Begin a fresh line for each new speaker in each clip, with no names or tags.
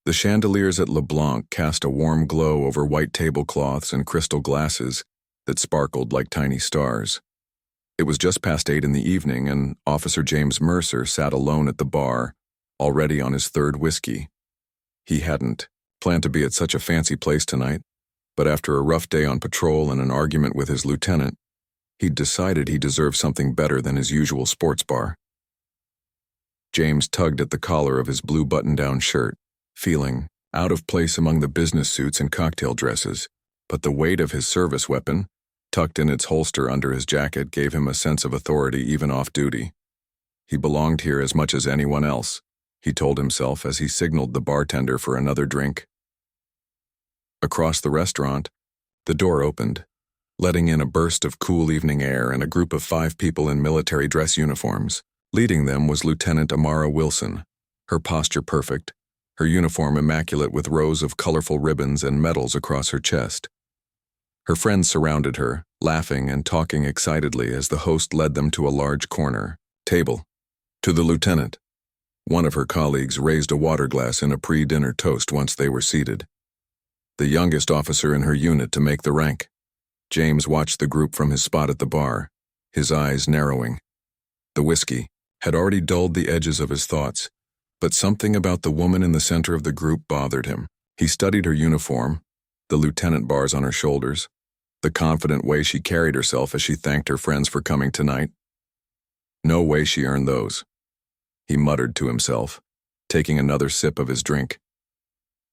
The chandeliers at LeBlanc cast a warm glow over white tablecloths and crystal glasses that sparkled like tiny stars. It was just past 8 in the evening, and Officer James Mercer sat alone at the bar, already on his third whiskey. He hadn't planned to be at such a fancy place tonight, but after a rough day on patrol and an argument with his lieutenant, he'd decided he deserved something better than his usual sports bar. James tugged at the collar of his blue button-down shirt, feeling out of place among the business suits and cocktail dresses, but the weight of his service weapon, tucked in its holster under his jacket, gave him a sense of authority even off-duty. He belonged here as much as anyone else, he told himself as he signaled the bartender for another drink. Across the restaurant, the door opened, letting in a burst of cool evening air and a group of 5 people in military dress uniforms. Leading them was Lieutenant Amara Wilson, her posture perfect, her uniform immaculate with rows of colorful ribbons and medals across her chest. Her friends surrounded her, laughing and talking excitedly as the host led them to a large corner table. To the lieutenant. One of her colleagues raised a water glass in a pre-dinner toast once they were seated. The youngest officer in her unit to make the rank. James watched the group from his spot at the bar, his eyes narrowing. The whiskey had already dulled the edges of his thoughts, but something about the woman in the center of the group bothered him. He studied her uniform, the lieutenant bars on her shoulders, the confident way she carried herself as she thanked her friends for coming tonight. No way she earned those, he muttered to himself, taking another sip of his drink.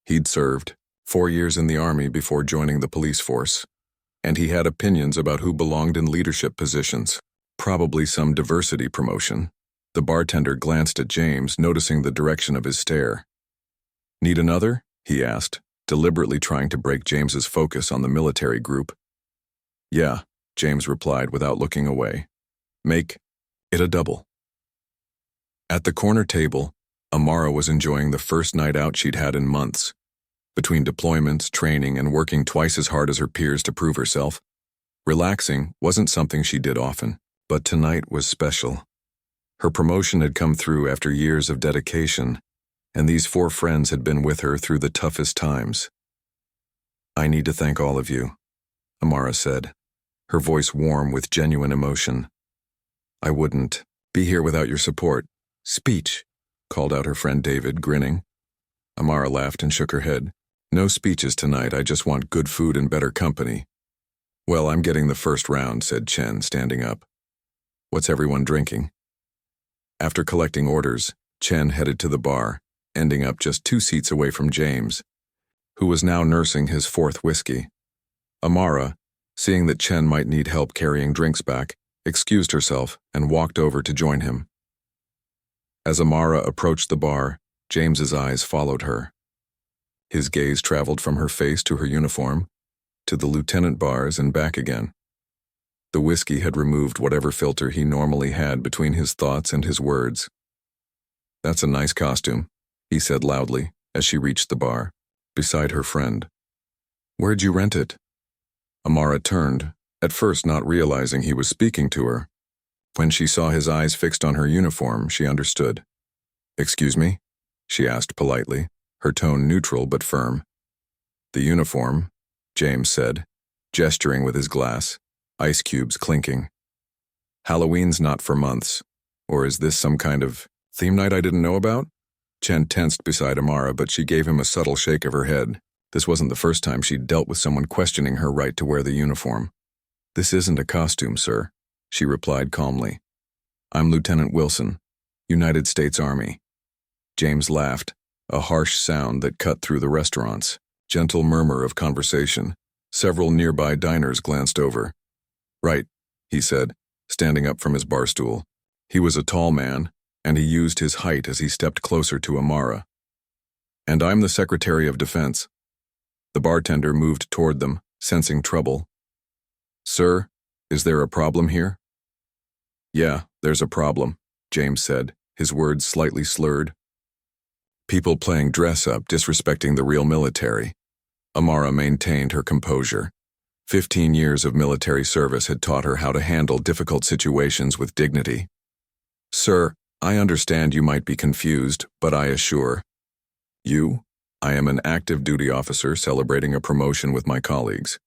He'd served 4 years in the Army before joining the police force, and he had opinions about who belonged in leadership positions, probably some diversity promotion. The bartender glanced at James, noticing the direction of his stare. "Need another?" he asked, deliberately trying to break James's focus on the military group. "Yeah," James replied without looking away. "Make it a double." At the corner table, Amara was enjoying the first night out she'd had in months. Between deployments, training, and working twice as hard as her peers to prove herself, relaxing wasn't something she did often, but tonight was special. Her promotion had come through after years of dedication, and these 4 friends had been with her through the toughest times. "I need to thank all of you," Amara said, her voice warm with genuine emotion. "I wouldn't be here without your support." "Speech," called out her friend David, grinning. Amara laughed and shook her head. "No speeches tonight, I just want good food and better company." "Well, I'm getting the first round," said Chen, standing up. "What's everyone drinking?" After collecting orders, Chen headed to the bar, ending up just 2 seats away from James, who was now nursing his 4th whiskey. Amara, seeing that Chen might need help carrying drinks back, excused herself and walked over to join him. As Amara approached the bar, James's eyes followed her. His gaze traveled from her face to her uniform, to the lieutenant bars and back again. The whiskey had removed whatever filter he normally had between his thoughts and his words. "That's a nice costume," he said loudly as she reached the bar, beside her friend. "Where'd you rent it?" Amara turned, at first not realizing he was speaking to her. When she saw his eyes fixed on her uniform, she understood. "Excuse me?" she asked politely, her tone neutral but firm. "The uniform," James said, gesturing with his glass, ice cubes clinking. "Halloween's not for months. Or is this some kind of theme night I didn't know about?" Chen tensed beside Amara, but she gave him a subtle shake of her head. This wasn't the first time she'd dealt with someone questioning her right to wear the uniform. "This isn't a costume, sir," she replied calmly. "I'm Lieutenant Wilson, United States Army." James laughed, a harsh sound that cut through the restaurant's gentle murmur of conversation. Several nearby diners glanced over. "Right," he said, standing up from his bar stool. He was a tall man, and he used his height as he stepped closer to Amara. "And I'm the Secretary of Defense." The bartender moved toward them, sensing trouble. "Sir, is there a problem here?" "Yeah, there's a problem," James said, his words slightly slurred. "People playing dress-up, disrespecting the real military." Amara maintained her composure. 15 years of military service had taught her how to handle difficult situations with dignity. "Sir, I understand you might be confused, but I assure you, I am an active duty officer celebrating a promotion with my colleagues.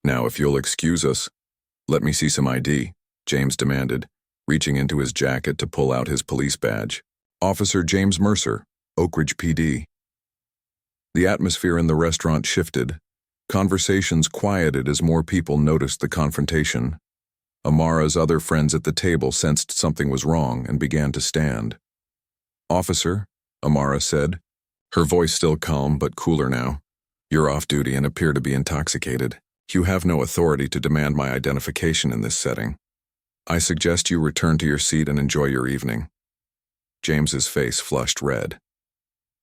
Now, if you'll excuse us, let me see some ID, James demanded, reaching into his jacket to pull out his police badge. Officer James Mercer, Oak Ridge PD. The atmosphere in the restaurant shifted. Conversations quieted as more people noticed the confrontation. Amara's other friends at the table sensed something was wrong and began to stand. Officer, Amara said, her voice still calm but cooler now. You're off duty and appear to be intoxicated. You have no authority to demand my identification in this setting. I suggest you return to your seat and enjoy your evening. James's face flushed red.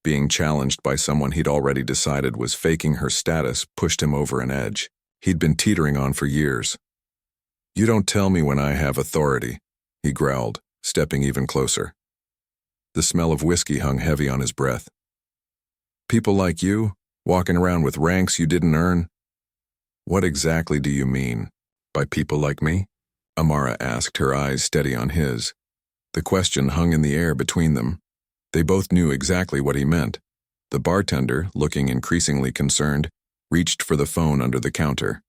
Being challenged by someone he'd already decided was faking her status pushed him over an edge he'd been teetering on for years. You don't tell me when I have authority, he growled, stepping even closer. The smell of whiskey hung heavy on his breath. People like you, walking around with ranks you didn't earn? What exactly do you mean by people like me? Amara asked, her eyes steady on his. The question hung in the air between them. They both knew exactly what he meant. The bartender, looking increasingly concerned, reached for the phone under the counter.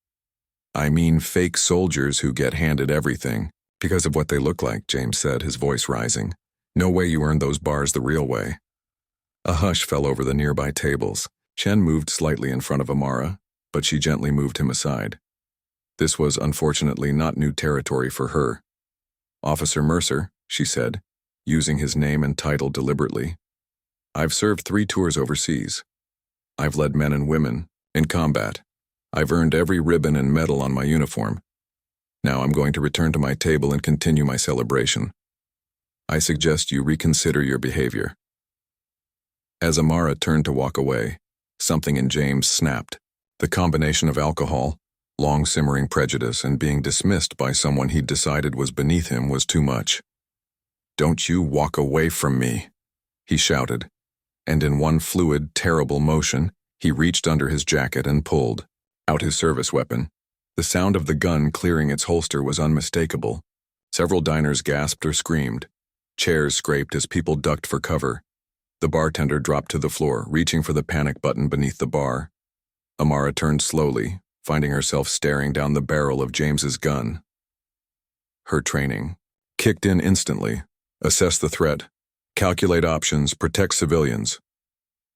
I mean fake soldiers who get handed everything, because of what they look like, James said, his voice rising. No way you earned those bars the real way. A hush fell over the nearby tables. Chen moved slightly in front of Amara, but she gently moved him aside. This was unfortunately not new territory for her. Officer Mercer, she said, using his name and title deliberately. I've served 3 tours overseas. I've led men and women in combat. I've earned every ribbon and medal on my uniform. Now I'm going to return to my table and continue my celebration. I suggest you reconsider your behavior. As Amara turned to walk away, something in James snapped. The combination of alcohol, long-simmering prejudice, and being dismissed by someone he'd decided was beneath him was too much. Don't you walk away from me, he shouted, and in one fluid, terrible motion, he reached under his jacket and pulled out his service weapon. The sound of the gun clearing its holster was unmistakable. Several diners gasped or screamed. Chairs scraped as people ducked for cover. The bartender dropped to the floor, reaching for the panic button beneath the bar. Amara turned slowly, finding herself staring down the barrel of James's gun. Her training kicked in instantly. Assess the threat. Calculate options. Protect civilians.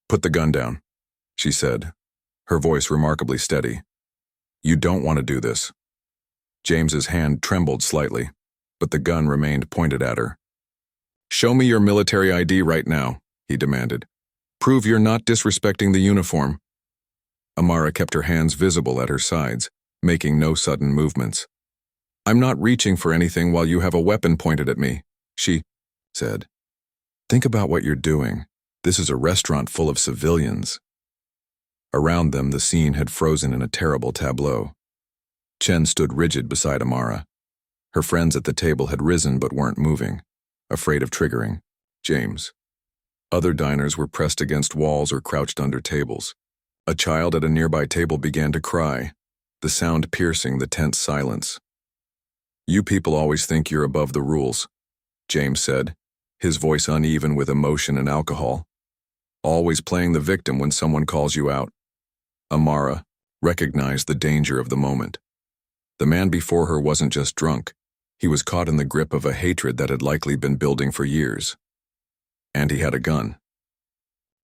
Put the gun down, she said, her voice remarkably steady. You don't want to do this. James's hand trembled slightly, but the gun remained pointed at her. Show me your military ID right now, he demanded. Prove you're not disrespecting the uniform. Amara kept her hands visible at her sides, making no sudden movements. I'm not reaching for anything while you have a weapon pointed at me, she said. Think about what you're doing. This is a restaurant full of civilians. Around them, the scene had frozen in a terrible tableau. Chen stood rigid beside Amara. Her friends at the table had risen but weren't moving, afraid of triggering James. Other diners were pressed against walls or crouched under tables. A child at a nearby table began to cry, the sound piercing the tense silence. You people always think you're above the rules, James said, his voice uneven with emotion and alcohol. Always playing the victim when someone calls you out. Amara recognized the danger of the moment. The man before her wasn't just drunk. He was caught in the grip of a hatred that had likely been building for years. And he had a gun.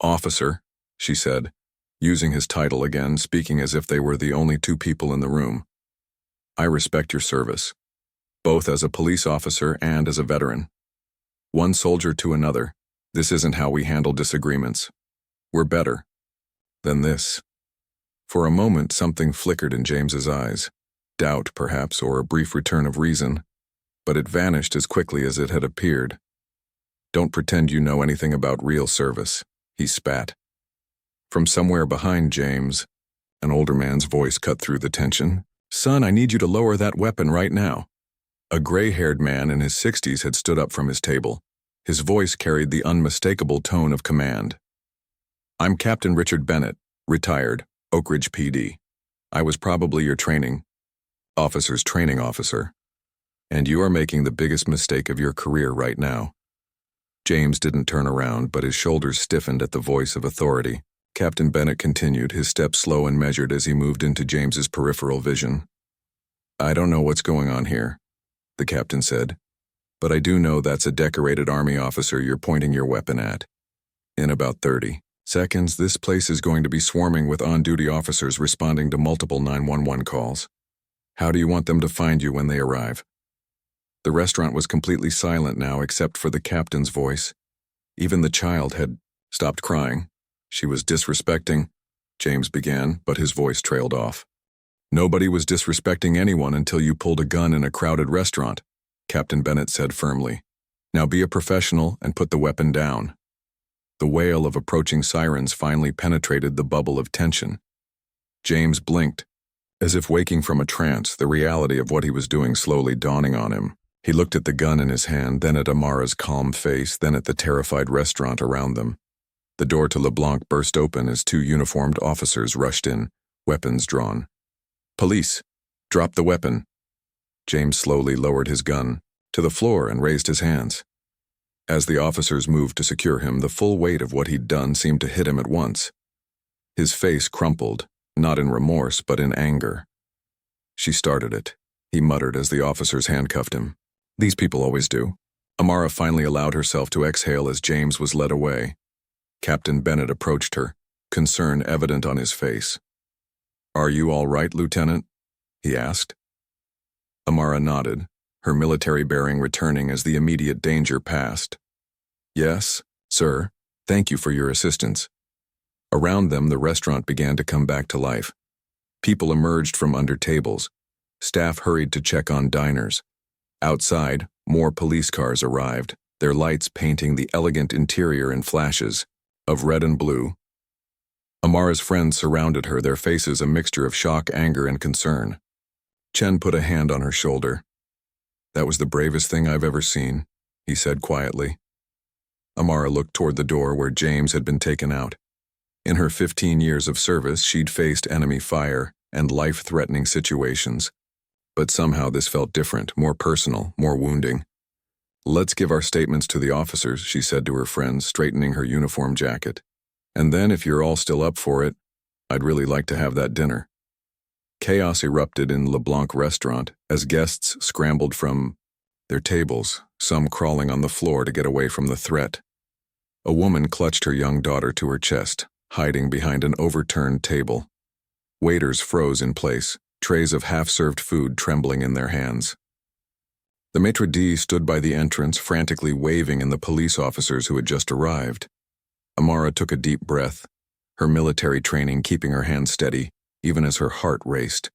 Officer, she said, using his title again, speaking as if they were the only 2 people in the room. I respect your service, both as a police officer and as a veteran. One soldier to another, this isn't how we handle disagreements. We're better than this. For a moment, something flickered in James's eyes. Doubt, perhaps, or a brief return of reason, but it vanished as quickly as it had appeared. Don't pretend you know anything about real service, he spat. From somewhere behind James, an older man's voice cut through the tension. Son, I need you to lower that weapon right now. A gray-haired man in his 60s had stood up from his table. His voice carried the unmistakable tone of command. I'm Captain Richard Bennett, retired, Oak Ridge PD. I was probably your officer's training officer. And you are making the biggest mistake of your career right now. James didn't turn around, but his shoulders stiffened at the voice of authority. Captain Bennett continued, his steps slow and measured as he moved into James's peripheral vision. "I don't know what's going on here," the captain said, "but I do know that's a decorated Army officer you're pointing your weapon at. In about 30 seconds, this place is going to be swarming with on-duty officers responding to multiple 911 calls. How do you want them to find you when they arrive?" The restaurant was completely silent now except for the captain's voice. Even the child had stopped crying. "She was disrespecting," James began, but his voice trailed off. "Nobody was disrespecting anyone until you pulled a gun in a crowded restaurant," Captain Bennett said firmly. "Now be a professional and put the weapon down." The wail of approaching sirens finally penetrated the bubble of tension. James blinked, as if waking from a trance, the reality of what he was doing slowly dawning on him. He looked at the gun in his hand, then at Amara's calm face, then at the terrified restaurant around them. The door to LeBlanc burst open as two uniformed officers rushed in, weapons drawn. "Police! Drop the weapon!" James slowly lowered his gun to the floor and raised his hands. As the officers moved to secure him, the full weight of what he'd done seemed to hit him at once. His face crumpled, not in remorse but in anger. "She started it," he muttered as the officers handcuffed him. "These people always do." Amara finally allowed herself to exhale as James was led away. Captain Bennett approached her, concern evident on his face. "Are you all right, Lieutenant?" he asked. Amara nodded, her military bearing returning as the immediate danger passed. "Yes, sir. Thank you for your assistance." Around them, the restaurant began to come back to life. People emerged from under tables. Staff hurried to check on diners. Outside, more police cars arrived, their lights painting the elegant interior in flashes of red and blue. Amara's friends surrounded her, their faces a mixture of shock, anger, and concern. Chen put a hand on her shoulder. "That was the bravest thing I've ever seen," he said quietly. Amara looked toward the door where James had been taken out. In her 15 years of service, she'd faced enemy fire and life-threatening situations. But somehow this felt different, more personal, more wounding. "Let's give our statements to the officers," she said to her friends, straightening her uniform jacket. "And then, if you're all still up for it, I'd really like to have that dinner." Chaos erupted in LeBlanc restaurant as guests scrambled from their tables, some crawling on the floor to get away from the threat. A woman clutched her young daughter to her chest, hiding behind an overturned table. Waiters froze in place, trays of half-served food trembling in their hands. The maitre d' stood by the entrance, frantically waving in the police officers who had just arrived. Amara took a deep breath, her military training keeping her hands steady, even as her heart raced.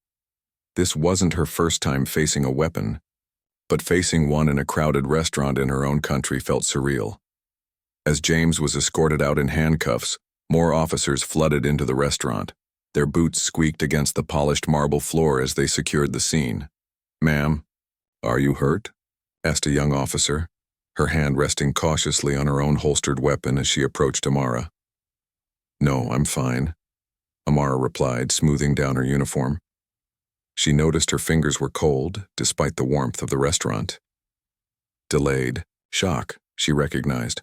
This wasn't her first time facing a weapon, but facing one in a crowded restaurant in her own country felt surreal. As James was escorted out in handcuffs, more officers flooded into the restaurant. Their boots squeaked against the polished marble floor as they secured the scene. "Ma'am, are you hurt?" asked a young officer, her hand resting cautiously on her own holstered weapon as she approached Amara. "No, I'm fine," Amara replied, smoothing down her uniform. She noticed her fingers were cold, despite the warmth of the restaurant. Delayed shock, she recognized.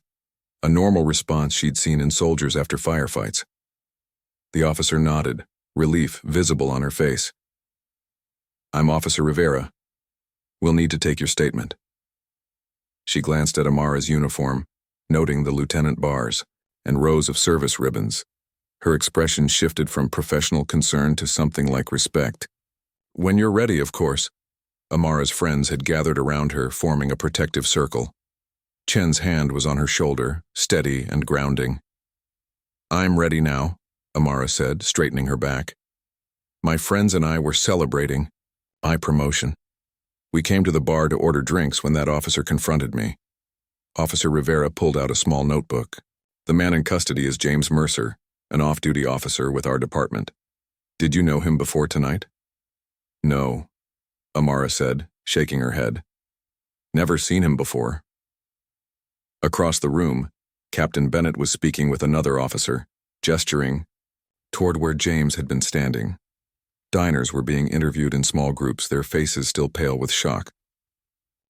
A normal response she'd seen in soldiers after firefights. The officer nodded, relief visible on her face. "I'm Officer Rivera. We'll need to take your statement." She glanced at Amara's uniform, noting the lieutenant bars and rows of service ribbons. Her expression shifted from professional concern to something like respect. "When you're ready, of course." Amara's friends had gathered around her, forming a protective circle. Chen's hand was on her shoulder, steady and grounding. "I'm ready now," Amara said, straightening her back. "My friends and I were celebrating my promotion. We came to the bar to order drinks when that officer confronted me." Officer Rivera pulled out a small notebook. "The man in custody is James Mercer, an off-duty officer with our department. Did you know him before tonight?" "No," Amara said, shaking her head. "Never seen him before." Across the room, Captain Bennett was speaking with another officer, gesturing toward where James had been standing. Diners were being interviewed in small groups, their faces still pale with shock.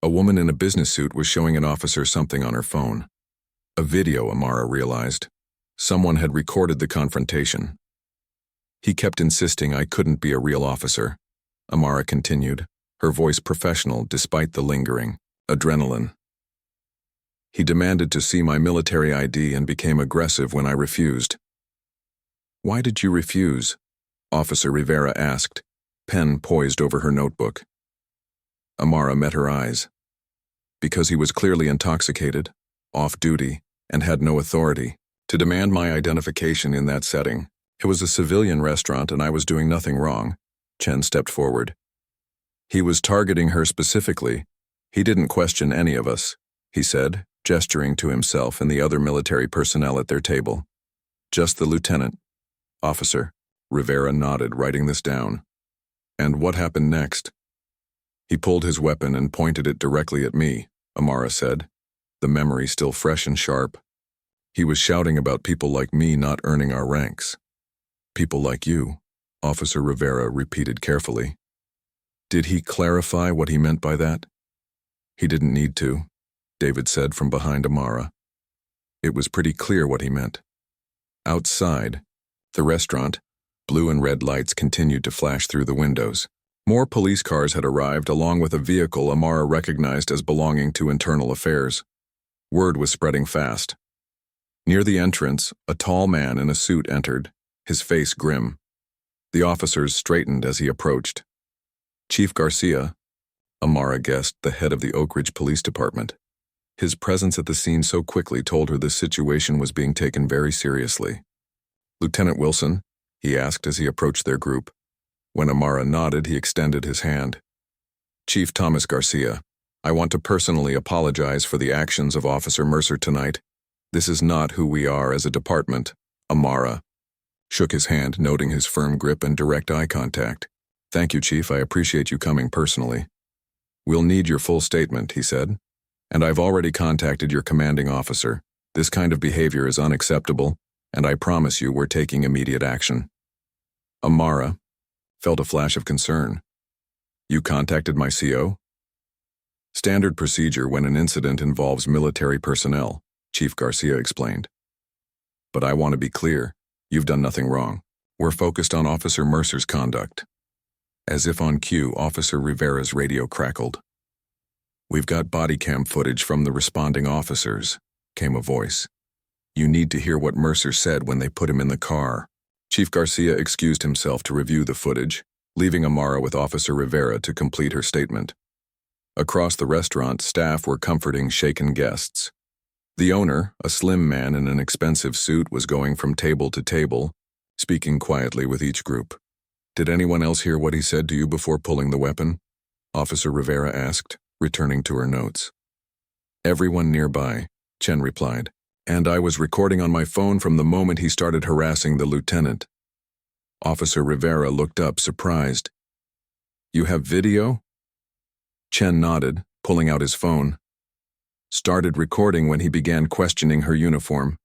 A woman in a business suit was showing an officer something on her phone. A video, Amara realized. Someone had recorded the confrontation. He kept insisting I couldn't be a real officer. Amara continued, her voice professional despite the lingering adrenaline. He demanded to see my military ID and became aggressive when I refused. Why did you refuse? Officer Rivera asked, pen poised over her notebook. Amara met her eyes. Because he was clearly intoxicated, off duty, and had no authority to demand my identification in that setting. It was a civilian restaurant and I was doing nothing wrong. Chen stepped forward. He was targeting her specifically. He didn't question any of us, he said, gesturing to himself and the other military personnel at their table. Just the lieutenant. Officer. Rivera nodded, writing this down. And what happened next? He pulled his weapon and pointed it directly at me, Amara said, the memory still fresh and sharp. He was shouting about people like me not earning our ranks. People like you, Officer Rivera repeated carefully. Did he clarify what he meant by that? He didn't need to, David said from behind Amara. It was pretty clear what he meant. Outside, the restaurant, blue and red lights continued to flash through the windows. More police cars had arrived along with a vehicle Amara recognized as belonging to Internal Affairs. Word was spreading fast. Near the entrance, a tall man in a suit entered, his face grim. The officers straightened as he approached. Chief Garcia, Amara guessed, the head of the Oak Ridge Police Department. His presence at the scene so quickly told her this situation was being taken very seriously. Lieutenant Wilson, he asked as he approached their group. When Amara nodded, he extended his hand. Chief Thomas Garcia, I want to personally apologize for the actions of Officer Mercer tonight. This is not who we are as a department. Amara shook his hand, noting his firm grip and direct eye contact. Thank you, Chief. I appreciate you coming personally. We'll need your full statement, he said. And I've already contacted your commanding officer. This kind of behavior is unacceptable, and I promise you we're taking immediate action. Amara felt a flash of concern. You contacted my CO? Standard procedure when an incident involves military personnel, Chief Garcia explained. But I want to be clear, you've done nothing wrong. We're focused on Officer Mercer's conduct. As if on cue, Officer Rivera's radio crackled. We've got body cam footage from the responding officers, came a voice. You need to hear what Mercer said when they put him in the car. Chief Garcia excused himself to review the footage, leaving Amara with Officer Rivera to complete her statement. Across the restaurant, staff were comforting shaken guests. The owner, a slim man in an expensive suit, was going from table to table, speaking quietly with each group. Did anyone else hear what he said to you before pulling the weapon? Officer Rivera asked, returning to her notes. Everyone nearby, Chen replied, and I was recording on my phone from the moment he started harassing the lieutenant. Officer Rivera looked up, surprised. You have video? Chen nodded, pulling out his phone. Started recording when he began questioning her uniform.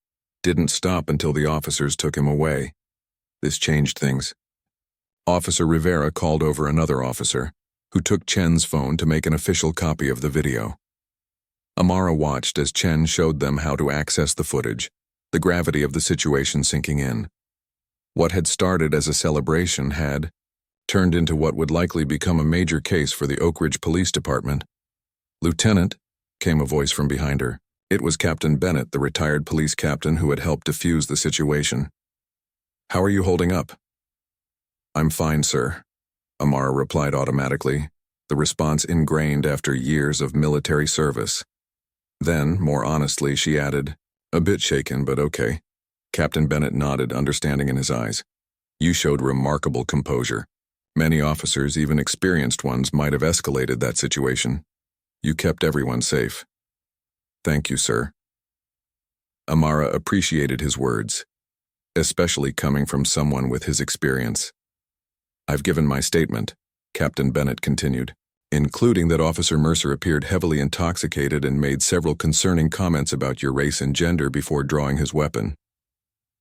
Didn't stop until the officers took him away. This changed things. Officer Rivera called over another officer, who took Chen's phone to make an official copy of the video. Amara watched as Chen showed them how to access the footage, the gravity of the situation sinking in. What had started as a celebration had turned into what would likely become a major case for the Oak Ridge Police Department. Lieutenant, came a voice from behind her. It was Captain Bennett, the retired police captain who had helped defuse the situation. How are you holding up? I'm fine, sir, Amara replied automatically, the response ingrained after years of military service. Then, more honestly, she added, a bit shaken, but okay. Captain Bennett nodded, understanding in his eyes. You showed remarkable composure. Many officers, even experienced ones, might have escalated that situation. You kept everyone safe. Thank you, sir. Amara appreciated his words, especially coming from someone with his experience. I've given my statement, Captain Bennett continued, including that Officer Mercer appeared heavily intoxicated and made several concerning comments about your race and gender before drawing his weapon.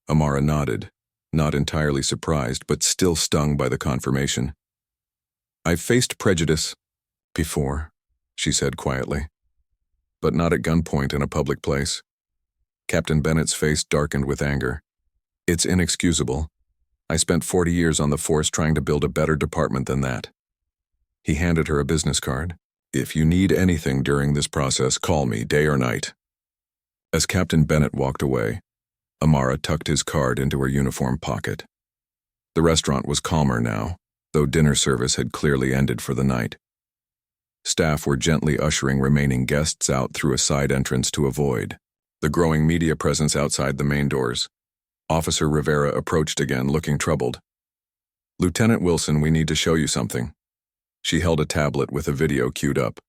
Amara nodded, not entirely surprised, but still stung by the confirmation. I've faced prejudice before, she said quietly, but not at gunpoint in a public place. Captain Bennett's face darkened with anger. It's inexcusable. I spent 40 years on the force trying to build a better department than that. He handed her a business card. If you need anything during this process, call me, day or night. As Captain Bennett walked away, Amara tucked his card into her uniform pocket. The restaurant was calmer now, though dinner service had clearly ended for the night. Staff were gently ushering remaining guests out through a side entrance to avoid the growing media presence outside the main doors. Officer Rivera approached again, looking troubled. Lieutenant Wilson, we need to show you something. She held a tablet with a video queued up.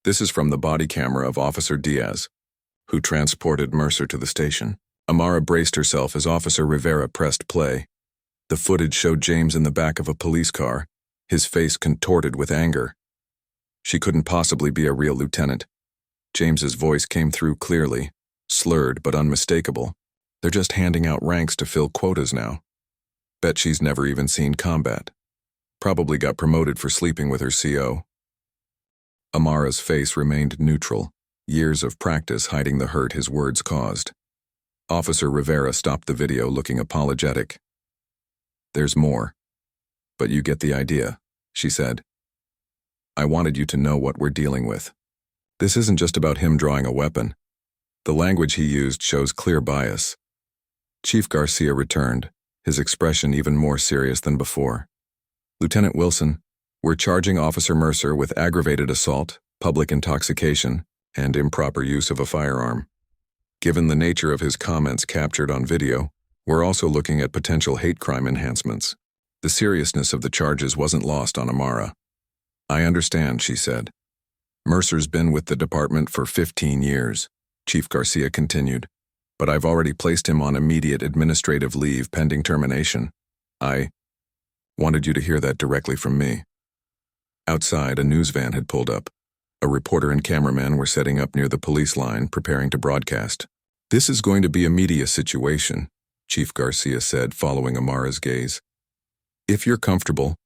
This is from the body camera of Officer Diaz, who transported Mercer to the station. Amara braced herself as Officer Rivera pressed play. The footage showed James in the back of a police car, his face contorted with anger. She couldn't possibly be a real lieutenant. James's voice came through clearly, slurred but unmistakable. They're just handing out ranks to fill quotas now. Bet she's never even seen combat. Probably got promoted for sleeping with her CO. Amara's face remained neutral, years of practice hiding the hurt his words caused. Officer Rivera stopped the video, looking apologetic. There's more. But you get the idea, she said. I wanted you to know what we're dealing with. This isn't just about him drawing a weapon. The language he used shows clear bias. Chief Garcia returned, his expression even more serious than before. Lieutenant Wilson, we're charging Officer Mercer with aggravated assault, public intoxication, and improper use of a firearm. Given the nature of his comments captured on video, we're also looking at potential hate crime enhancements. The seriousness of the charges wasn't lost on Amara. I understand, she said. Mercer's been with the department for 15 years, Chief Garcia continued, but I've already placed him on immediate administrative leave pending termination. I wanted you to hear that directly from me. Outside, a news van had pulled up. A reporter and cameraman were setting up near the police line, preparing to broadcast. This is going to be a media situation, Chief Garcia said, following Amara's gaze. If you're comfortable,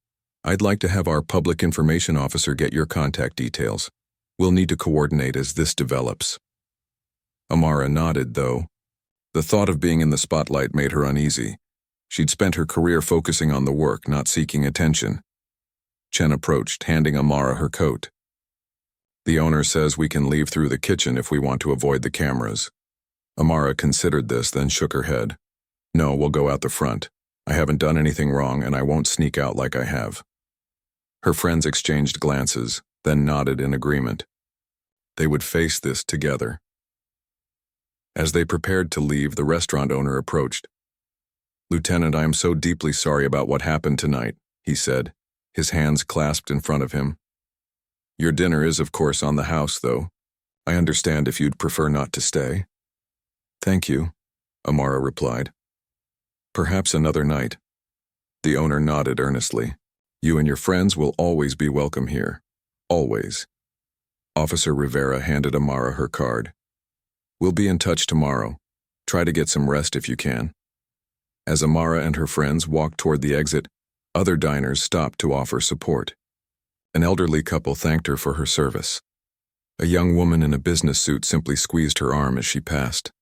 I'd like to have our public information officer get your contact details. We'll need to coordinate as this develops. Amara nodded, though. The thought of being in the spotlight made her uneasy. She'd spent her career focusing on the work, not seeking attention. Chen approached, handing Amara her coat. The owner says we can leave through the kitchen if we want to avoid the cameras. Amara considered this, then shook her head. No, we'll go out the front. I haven't done anything wrong, and I won't sneak out like I have. Her friends exchanged glances, then nodded in agreement. They would face this together. As they prepared to leave, the restaurant owner approached. Lieutenant, I am so deeply sorry about what happened tonight, he said, his hands clasped in front of him. Your dinner is, of course, on the house, though. I understand if you'd prefer not to stay. Thank you, Amara replied. Perhaps another night. The owner nodded earnestly. You and your friends will always be welcome here. Always. Officer Rivera handed Amara her card. We'll be in touch tomorrow. Try to get some rest if you can. As Amara and her friends walked toward the exit, other diners stopped to offer support. An elderly couple thanked her for her service. A young woman in a business suit simply squeezed her arm as she passed.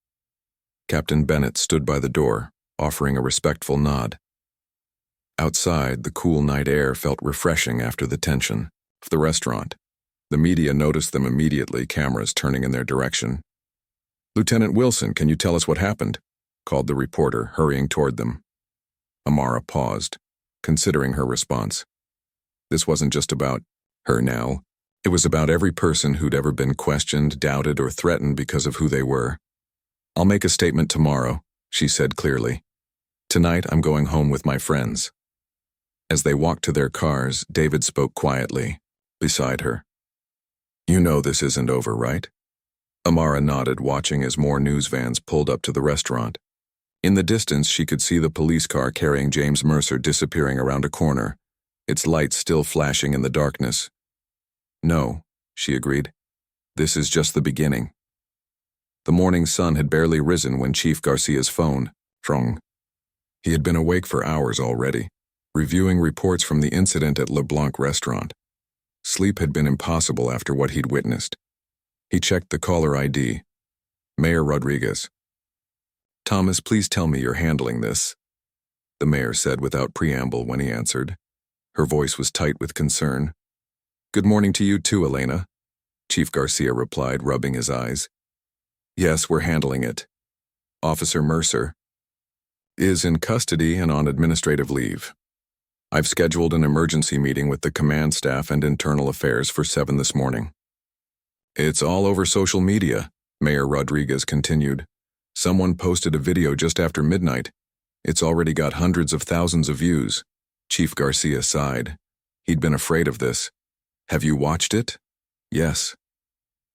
Captain Bennett stood by the door, offering a respectful nod. Outside, the cool night air felt refreshing after the tension of the restaurant. The media noticed them immediately, cameras turning in their direction. Lieutenant Wilson, can you tell us what happened? Called the reporter, hurrying toward them. Amara paused, considering her response. This wasn't just about her now. It was about every person who'd ever been questioned, doubted, or threatened because of who they were. I'll make a statement tomorrow, she said clearly. Tonight, I'm going home with my friends. As they walked to their cars, David spoke quietly, beside her. You know this isn't over, right? Amara nodded, watching as more news vans pulled up to the restaurant. In the distance, she could see the police car carrying James Mercer disappearing around a corner, its lights still flashing in the darkness. No, she agreed. This is just the beginning. The morning sun had barely risen when Chief Garcia's phone rang. He had been awake for hours already, reviewing reports from the incident at LeBlanc restaurant. Sleep had been impossible after what he'd witnessed. He checked the caller ID. Mayor Rodriguez. Thomas, please tell me you're handling this, the mayor said without preamble when he answered. Her voice was tight with concern. Good morning to you too, Elena, Chief Garcia replied, rubbing his eyes. Yes, we're handling it. Officer Mercer is in custody and on administrative leave. I've scheduled an emergency meeting with the command staff and internal affairs for 7 this morning. It's all over social media, Mayor Rodriguez continued. Someone posted a video just after midnight. It's already got hundreds of thousands of views. Chief Garcia sighed. He'd been afraid of this. Have you watched it? Yes.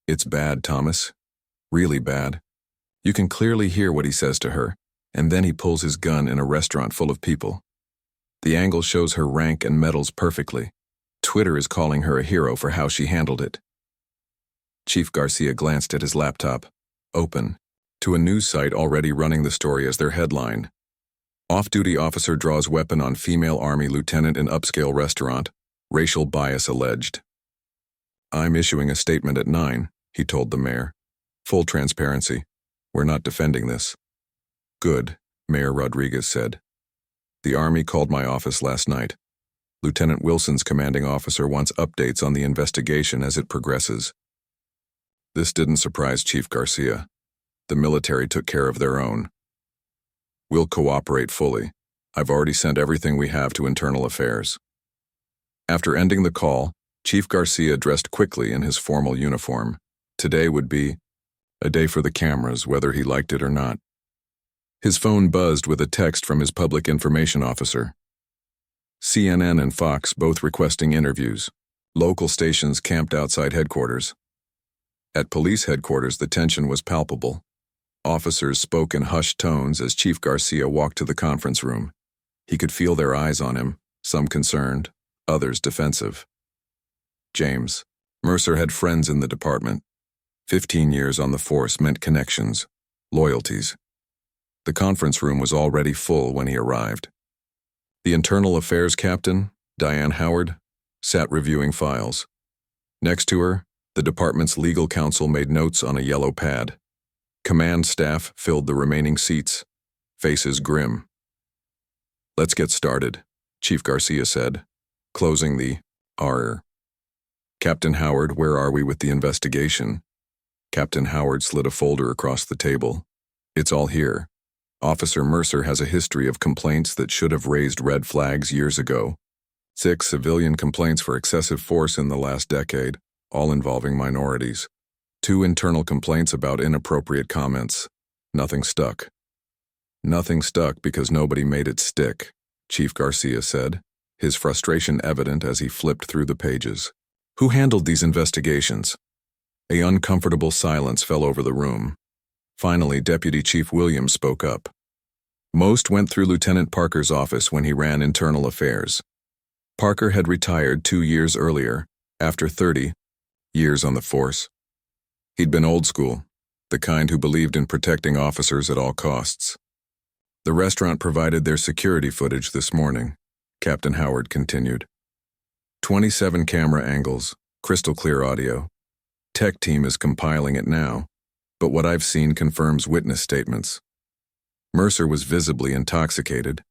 It's bad, Thomas. Really bad. You can clearly hear what he says to her, and then he pulls his gun in a restaurant full of people. The angle shows her rank and medals perfectly. Twitter is calling her a hero for how she handled it. Chief Garcia glanced at his laptop, open, to a news site already running the story as their headline. Off-duty officer draws weapon on female Army lieutenant in upscale restaurant. Racial bias alleged. I'm issuing a statement at 9, he told the mayor. Full transparency. We're not defending this. Good, Mayor Rodriguez said. The Army called my office last night. Lieutenant Wilson's commanding officer wants updates on the investigation as it progresses. This didn't surprise Chief Garcia. The military took care of their own. We'll cooperate fully. I've already sent everything we have to internal affairs. After ending the call, Chief Garcia dressed quickly in his formal uniform. Today would be a day for the cameras, whether he liked it or not. His phone buzzed with a text from his public information officer. CNN and Fox both requesting interviews. Local stations camped outside headquarters. At police headquarters, the tension was palpable. Officers spoke in hushed tones as Chief Garcia walked to the conference room. He could feel their eyes on him, some concerned, others defensive. James Mercer had friends in the department. 15 years on the force meant connections, loyalties. The conference room was already full when he arrived. The internal affairs captain, Diane Howard, sat reviewing files. Next to her, the department's legal counsel made notes on a yellow pad. Command staff filled the remaining seats, faces grim. Let's get started, Chief Garcia said, closing the R. Captain Howard, where are we with the investigation? Captain Howard slid a folder across the table. It's all here. Officer Mercer has a history of complaints that should have raised red flags years ago. 6 civilian complaints for excessive force in the last decade, all involving minorities. 2 internal complaints about inappropriate comments. Nothing stuck. Nothing stuck because nobody made it stick, Chief Garcia said, his frustration evident as he flipped through the pages. Who handled these investigations? A uncomfortable silence fell over the room. Finally, Deputy Chief Williams spoke up. Most went through Lieutenant Parker's office when he ran internal affairs. Parker had retired 2 years earlier, after 30 years on the force. He'd been old school, the kind who believed in protecting officers at all costs. The restaurant provided their security footage this morning, Captain Howard continued. 27 camera angles, crystal clear audio. Tech team is compiling it now, but what I've seen confirms witness statements. Mercer was visibly intoxicated,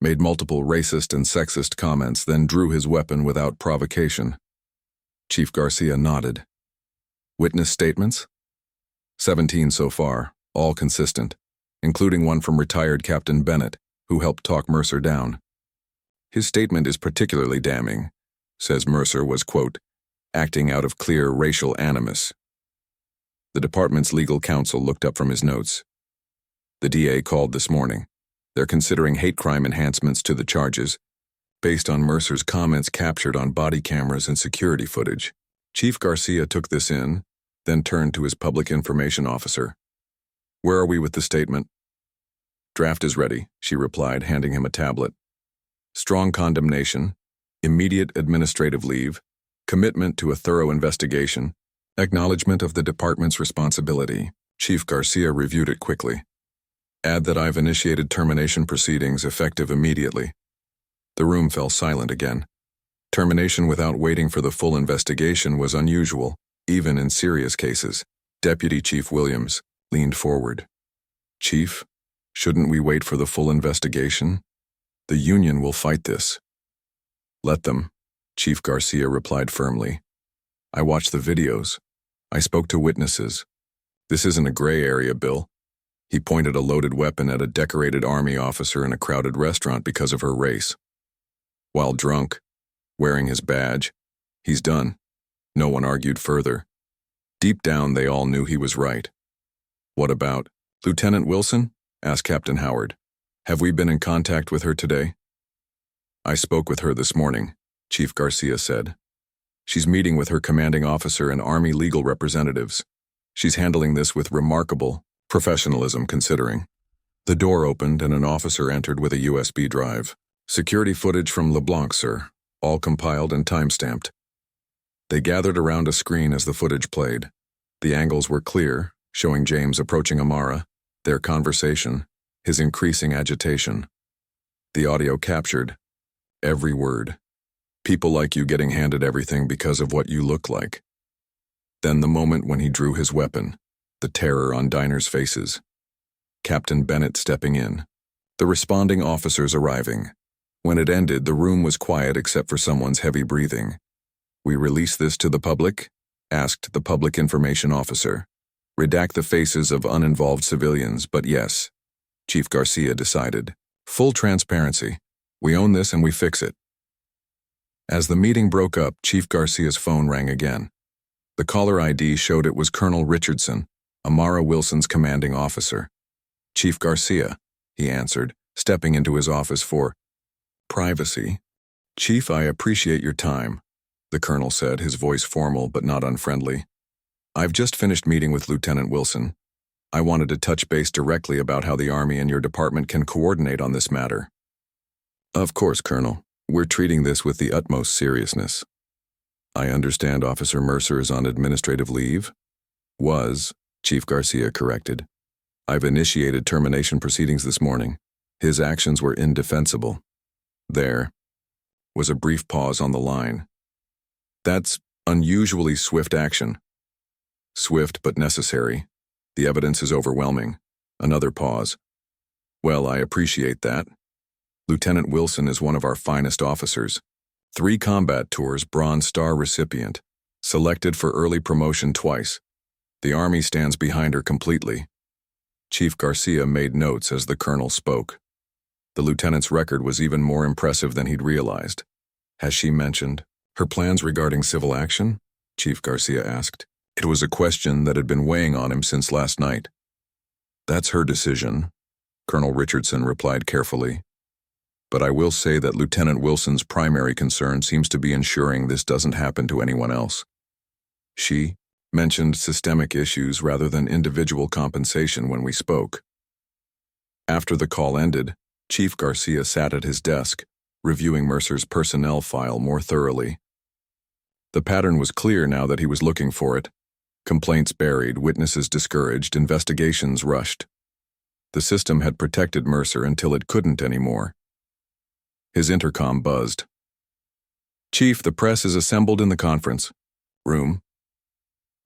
made multiple racist and sexist comments, then drew his weapon without provocation. Chief Garcia nodded. Witness statements? 17 so far, all consistent, including one from retired Captain Bennett, who helped talk Mercer down. His statement is particularly damning, says Mercer was, quote, acting out of clear racial animus. The department's legal counsel looked up from his notes. The DA called this morning. They're considering hate crime enhancements to the charges, based on Mercer's comments captured on body cameras and security footage. Chief Garcia took this in, then turned to his public information officer. Where are we with the statement? Draft is ready, she replied, handing him a tablet. Strong condemnation, immediate administrative leave, commitment to a thorough investigation, acknowledgement of the department's responsibility. Chief Garcia reviewed it quickly. Add that I've initiated termination proceedings effective immediately. The room fell silent again. Termination without waiting for the full investigation was unusual, even in serious cases. Deputy Chief Williams leaned forward. Chief, Shouldn't we wait for the full investigation? The union will fight this. Let them, Chief Garcia replied firmly. I watched the videos. I spoke to witnesses. This isn't a gray area, Bill. He pointed a loaded weapon at a decorated Army officer in a crowded restaurant because of her race. While drunk, wearing his badge, he's done. No one argued further. Deep down, they all knew he was right. What about Lieutenant Wilson? Asked Captain Howard. Have we been in contact with her today? I spoke with her this morning, Chief Garcia said. She's meeting with her commanding officer and Army legal representatives. She's handling this with remarkable professionalism considering. The door opened and an officer entered with a USB drive. Security footage from LeBlanc, sir, all compiled and time-stamped. They gathered around a screen as the footage played. The angles were clear, showing James approaching Amara, their conversation, his increasing agitation. The audio captured every word. People like you getting handed everything because of what you look like. Then the moment when he drew his weapon, the terror on diners' faces. Captain Bennett stepping in. The responding officers arriving. When it ended, the room was quiet except for someone's heavy breathing. We release this to the public? Asked the public information officer. Redact the faces of uninvolved civilians, but yes, Chief Garcia decided. Full transparency. We own this and we fix it. As the meeting broke up, Chief Garcia's phone rang again. The caller ID showed it was Colonel Richardson, Amara Wilson's commanding officer. Chief Garcia, he answered, stepping into his office for privacy. Chief, I appreciate your time, the colonel said, his voice formal but not unfriendly. I've just finished meeting with Lieutenant Wilson. I wanted to touch base directly about how the Army and your department can coordinate on this matter. Of course, Colonel. We're treating this with the utmost seriousness. I understand Officer Mercer is on administrative leave? Was, Chief Garcia corrected. I've initiated termination proceedings this morning. His actions were indefensible. There was a brief pause on the line. That's unusually swift action. Swift but necessary. The evidence is overwhelming. Another pause. Well, I appreciate that. Lieutenant Wilson is one of our finest officers. 3 combat tours, Bronze Star recipient. Selected for early promotion twice. The Army stands behind her completely. Chief Garcia made notes as the colonel spoke. The lieutenant's record was even more impressive than he'd realized. Has she mentioned her plans regarding civil action? Chief Garcia asked. It was a question that had been weighing on him since last night. That's her decision, Colonel Richardson replied carefully. But I will say that Lieutenant Wilson's primary concern seems to be ensuring this doesn't happen to anyone else. She mentioned systemic issues rather than individual compensation when we spoke. After the call ended, Chief Garcia sat at his desk, reviewing Mercer's personnel file more thoroughly. The pattern was clear now that he was looking for it. Complaints buried, witnesses discouraged, investigations rushed. The system had protected Mercer until it couldn't anymore. His intercom buzzed. Chief, the press is assembled in the conference room.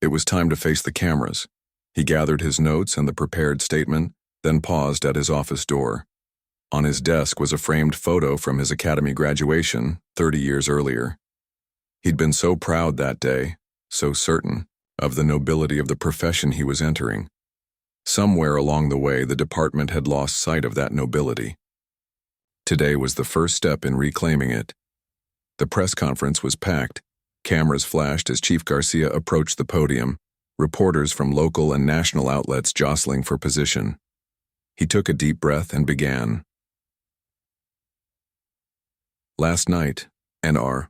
It was time to face the cameras. He gathered his notes and the prepared statement, then paused at his office door. On his desk was a framed photo from his academy graduation 30 years earlier. He'd been so proud that day, so certain of the nobility of the profession he was entering. Somewhere along the way, the department had lost sight of that nobility. Today was the first step in reclaiming it. The press conference was packed. Cameras flashed as Chief Garcia approached the podium, reporters from local and national outlets jostling for position. He took a deep breath and began. Last night, NR,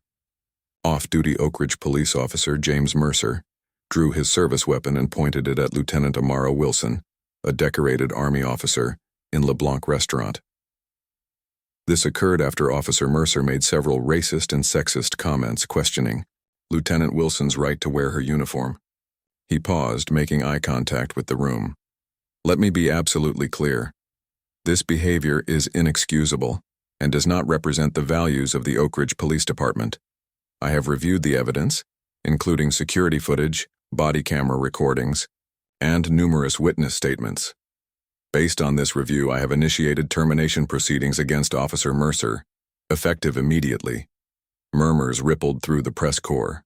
off-duty Oak Ridge police officer James Mercer drew his service weapon and pointed it at Lieutenant Amara Wilson, a decorated Army officer, in LeBlanc restaurant. This occurred after Officer Mercer made several racist and sexist comments questioning Lieutenant Wilson's right to wear her uniform. He paused, making eye contact with the room. Let me be absolutely clear. This behavior is inexcusable and does not represent the values of the Oak Ridge Police Department. I have reviewed the evidence, including security footage, body camera recordings, and numerous witness statements. Based on this review, I have initiated termination proceedings against Officer Mercer, effective immediately. Murmurs rippled through the press corps.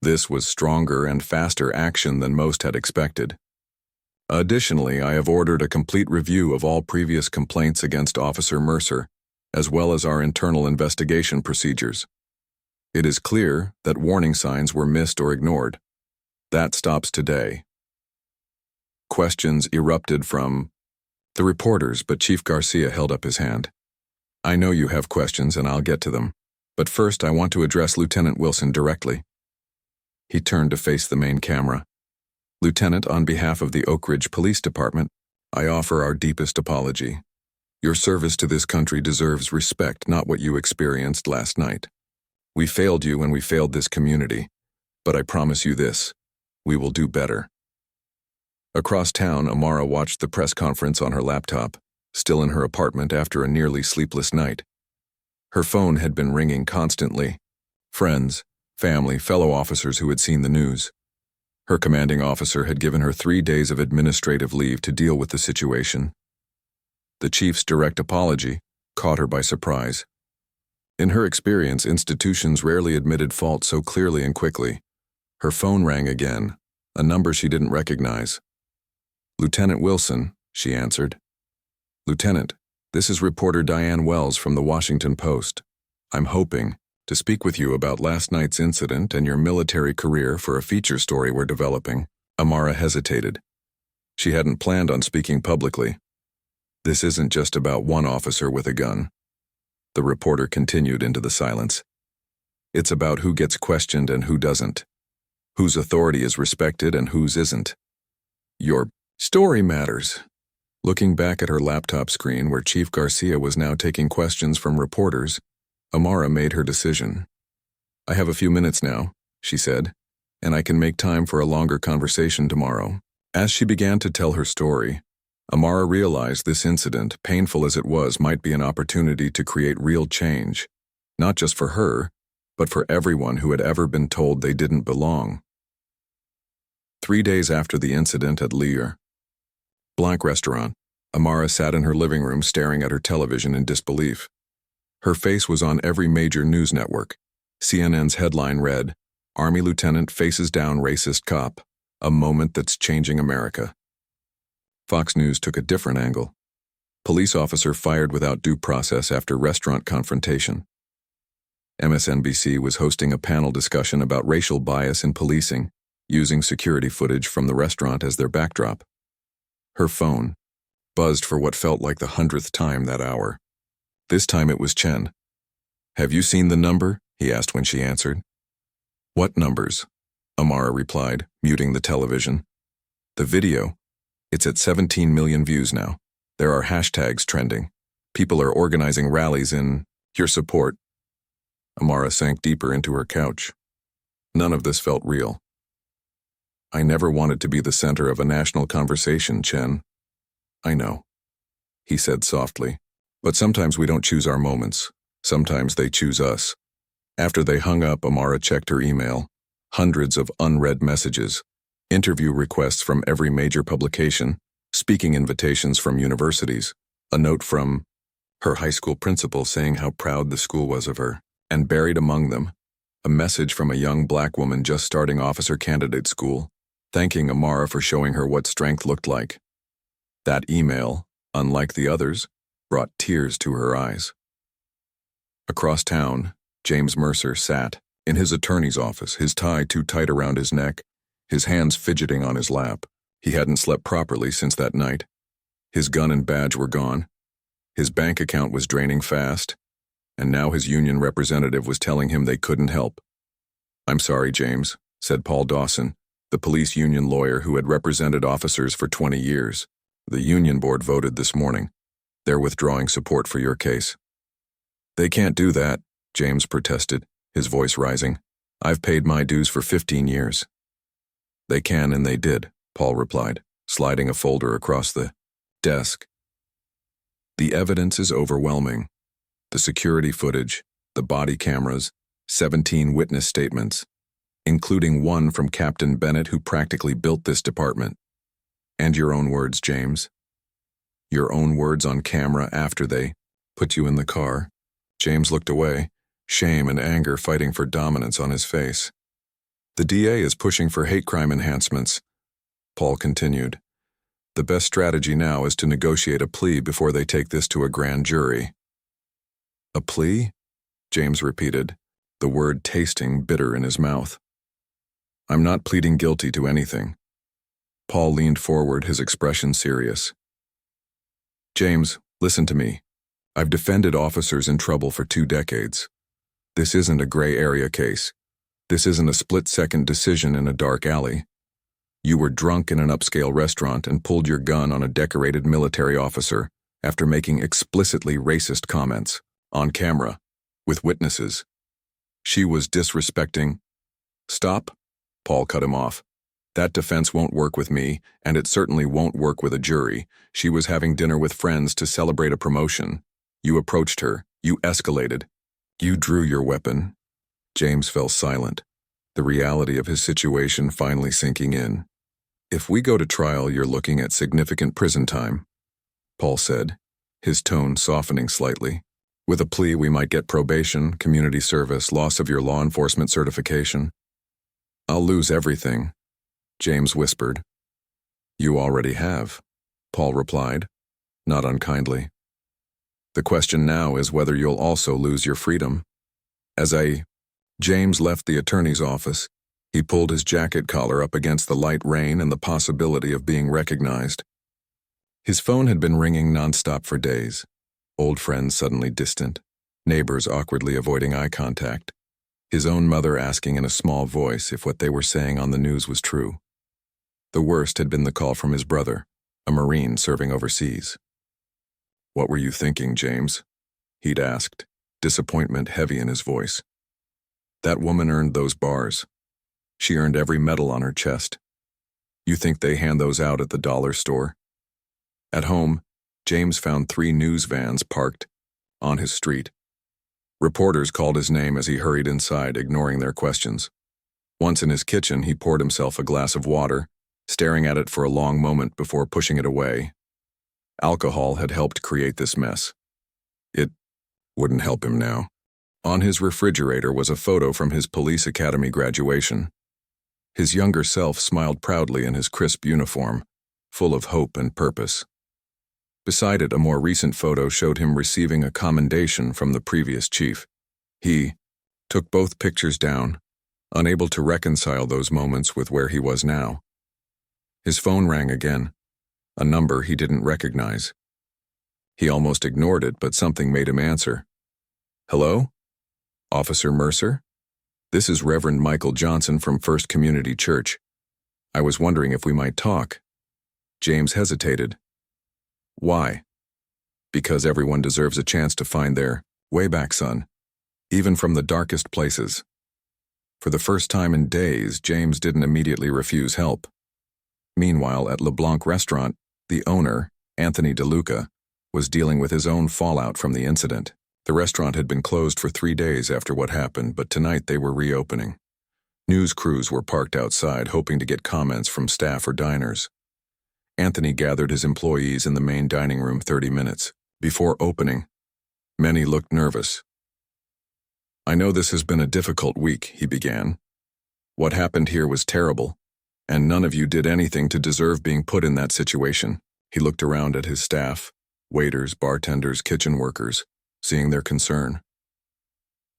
This was stronger and faster action than most had expected. Additionally, I have ordered a complete review of all previous complaints against Officer Mercer, as well as our internal investigation procedures. It is clear that warning signs were missed or ignored. That stops today. Questions erupted from the reporters, but Chief Garcia held up his hand. I know you have questions and I'll get to them, but first I want to address Lieutenant Wilson directly. He turned to face the main camera. Lieutenant, on behalf of the Oak Ridge Police Department, I offer our deepest apology. Your service to this country deserves respect, not what you experienced last night. We failed you and we failed this community, but I promise you this, we will do better. Across town, Amara watched the press conference on her laptop, still in her apartment after a nearly sleepless night. Her phone had been ringing constantly. Friends, family, fellow officers who had seen the news. Her commanding officer had given her 3 days of administrative leave to deal with the situation. The chief's direct apology caught her by surprise. In her experience, institutions rarely admitted fault so clearly and quickly. Her phone rang again, a number she didn't recognize. Lieutenant Wilson, she answered. Lieutenant, this is reporter Diane Wells from the Washington Post. I'm hoping to speak with you about last night's incident and your military career for a feature story we're developing. Amara hesitated. She hadn't planned on speaking publicly. This isn't just about one officer with a gun. The reporter continued into the silence. It's about who gets questioned and who doesn't. Whose authority is respected and whose isn't. Your story matters. Looking back at her laptop screen where Chief Garcia was now taking questions from reporters, Amara made her decision. I have a few minutes now, she said, and I can make time for a longer conversation tomorrow. As she began to tell her story, Amara realized this incident, painful as it was, might be an opportunity to create real change, not just for her, but for everyone who had ever been told they didn't belong. 3 days after the incident at Lear Blanc restaurant, Amara sat in her living room staring at her television in disbelief. Her face was on every major news network. CNN's headline read, Army Lieutenant Faces Down Racist Cop, a Moment That's Changing America. Fox News took a different angle. Police officer fired without due process after restaurant confrontation. MSNBC was hosting a panel discussion about racial bias in policing, using security footage from the restaurant as their backdrop. Her phone buzzed for what felt like the 100th time that hour. This time it was Chen. Have you seen the number? He asked when she answered. What numbers? Amara replied, muting the television. The video. It's at 17 million views now. There are hashtags trending. People are organizing rallies in your support. Amara sank deeper into her couch. None of this felt real. I never wanted to be the center of a national conversation, Chen. I know, he said softly. But sometimes we don't choose our moments. Sometimes they choose us. After they hung up, Amara checked her email. Hundreds of unread messages, interview requests from every major publication, speaking invitations from universities, a note from her high school principal saying how proud the school was of her, and buried among them, a message from a young black woman just starting officer candidate school, thanking Amara for showing her what strength looked like. That email, unlike the others, brought tears to her eyes. Across town, James Mercer sat in his attorney's office, his tie too tight around his neck, his hands fidgeting on his lap. He hadn't slept properly since that night. His gun and badge were gone. His bank account was draining fast, and now his union representative was telling him they couldn't help. I'm sorry, James, said Paul Dawson, the police union lawyer who had represented officers for 20 years. The union board voted this morning. They're withdrawing support for your case. They can't do that, James protested, his voice rising. I've paid my dues for 15 years. They can and they did, Paul replied, sliding a folder across the desk. The evidence is overwhelming. The security footage, the body cameras, 17 witness statements, including one from Captain Bennett who practically built this department. And your own words, James. Your own words on camera after they put you in the car. James looked away, shame and anger fighting for dominance on his face. The DA is pushing for hate crime enhancements, Paul continued. The best strategy now is to negotiate a plea before they take this to a grand jury. A plea? James repeated, the word tasting bitter in his mouth. I'm not pleading guilty to anything. Paul leaned forward, his expression serious. James, listen to me. I've defended officers in trouble for 2 decades. This isn't a gray area case. This isn't a split-second decision in a dark alley. You were drunk in an upscale restaurant and pulled your gun on a decorated military officer after making explicitly racist comments, on camera, with witnesses. She was disrespecting. Stop, Paul cut him off. That defense won't work with me, and it certainly won't work with a jury. She was having dinner with friends to celebrate a promotion. You approached her. You escalated. You drew your weapon. James fell silent, the reality of his situation finally sinking in. If we go to trial, you're looking at significant prison time, Paul said, his tone softening slightly. With a plea, we might get probation, community service, loss of your law enforcement certification. I'll lose everything, James whispered. You already have, Paul replied, not unkindly. The question now is whether you'll also lose your freedom. James left the attorney's office. He pulled his jacket collar up against the light rain and the possibility of being recognized. His phone had been ringing nonstop for days. Old friends suddenly distant, neighbors awkwardly avoiding eye contact, his own mother asking in a small voice if what they were saying on the news was true. The worst had been the call from his brother, a Marine serving overseas. What were you thinking, James? He'd asked, disappointment heavy in his voice. That woman earned those bars. She earned every medal on her chest. You think they hand those out at the dollar store? At home, James found 3 news vans parked on his street. Reporters called his name as he hurried inside, ignoring their questions. Once in his kitchen, he poured himself a glass of water, staring at it for a long moment before pushing it away. Alcohol had helped create this mess. It wouldn't help him now. On his refrigerator was a photo from his police academy graduation. His younger self smiled proudly in his crisp uniform, full of hope and purpose. Beside it, a more recent photo showed him receiving a commendation from the previous chief. He took both pictures down, unable to reconcile those moments with where he was now. His phone rang again, a number he didn't recognize. He almost ignored it, but something made him answer. Hello? Officer Mercer? This is Reverend Michael Johnson from First Community Church. I was wondering if we might talk. James hesitated. Why? Because everyone deserves a chance to find their way back, son, even from the darkest places. For the first time in days, James didn't immediately refuse help. Meanwhile, at LeBlanc Restaurant, the owner, Anthony DeLuca, was dealing with his own fallout from the incident. The restaurant had been closed for 3 days after what happened, but tonight they were reopening. News crews were parked outside, hoping to get comments from staff or diners. Anthony gathered his employees in the main dining room 30 minutes before opening. Many looked nervous. I know this has been a difficult week, he began. What happened here was terrible, and none of you did anything to deserve being put in that situation. He looked around at his staff, waiters, bartenders, kitchen workers, seeing their concern.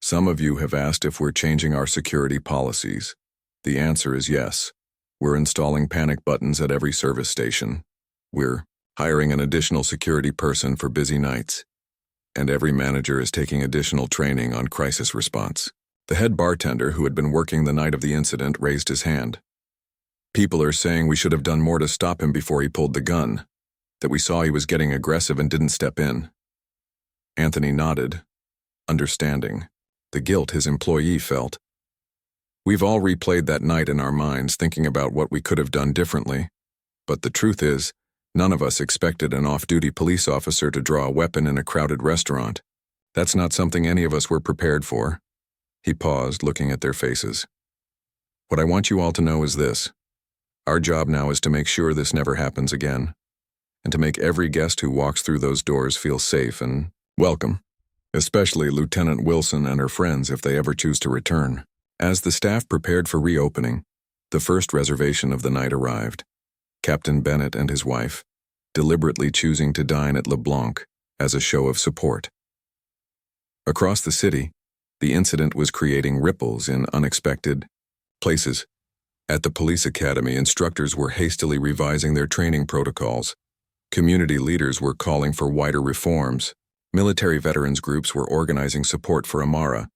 Some of you have asked if we're changing our security policies. The answer is yes. We're installing panic buttons at every service station. We're hiring an additional security person for busy nights. And every manager is taking additional training on crisis response. The head bartender, who had been working the night of the incident, raised his hand. People are saying we should have done more to stop him before he pulled the gun, that we saw he was getting aggressive and didn't step in. Anthony nodded, understanding the guilt his employee felt. We've all replayed that night in our minds, thinking about what we could have done differently. But the truth is, none of us expected an off-duty police officer to draw a weapon in a crowded restaurant. That's not something any of us were prepared for. He paused, looking at their faces. What I want you all to know is this. Our job now is to make sure this never happens again. and to make every guest who walks through those doors feel safe and welcome, especially Lieutenant Wilson and her friends if they ever choose to return. As the staff prepared for reopening, the first reservation of the night arrived. Captain Bennett and his wife, deliberately choosing to dine at LeBlanc as a show of support. Across the city, the incident was creating ripples in unexpected places. At the police academy, instructors were hastily revising their training protocols. Community leaders were calling for wider reforms. Military veterans groups were organizing support for Amara.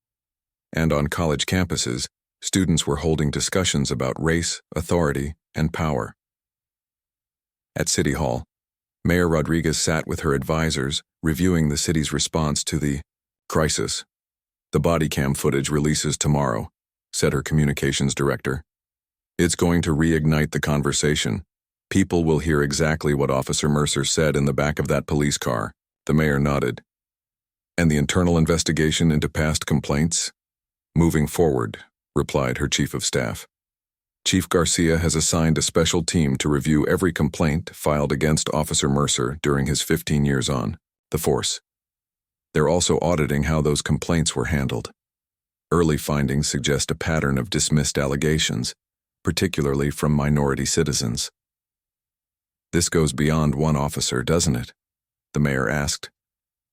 And on college campuses, students were holding discussions about race, authority, and power. At City Hall, Mayor Rodriguez sat with her advisors, reviewing the city's response to the crisis. "The body cam footage releases tomorrow," said her communications director. "It's going to reignite the conversation. People will hear exactly what Officer Mercer said in the back of that police car." The mayor nodded. "And the internal investigation into past complaints?" "Moving forward," replied her chief of staff. "Chief Garcia has assigned a special team to review every complaint filed against Officer Mercer during his 15 years on the force. They're also auditing how those complaints were handled. Early findings suggest a pattern of dismissed allegations, particularly from minority citizens." "This goes beyond one officer, doesn't it?" the mayor asked,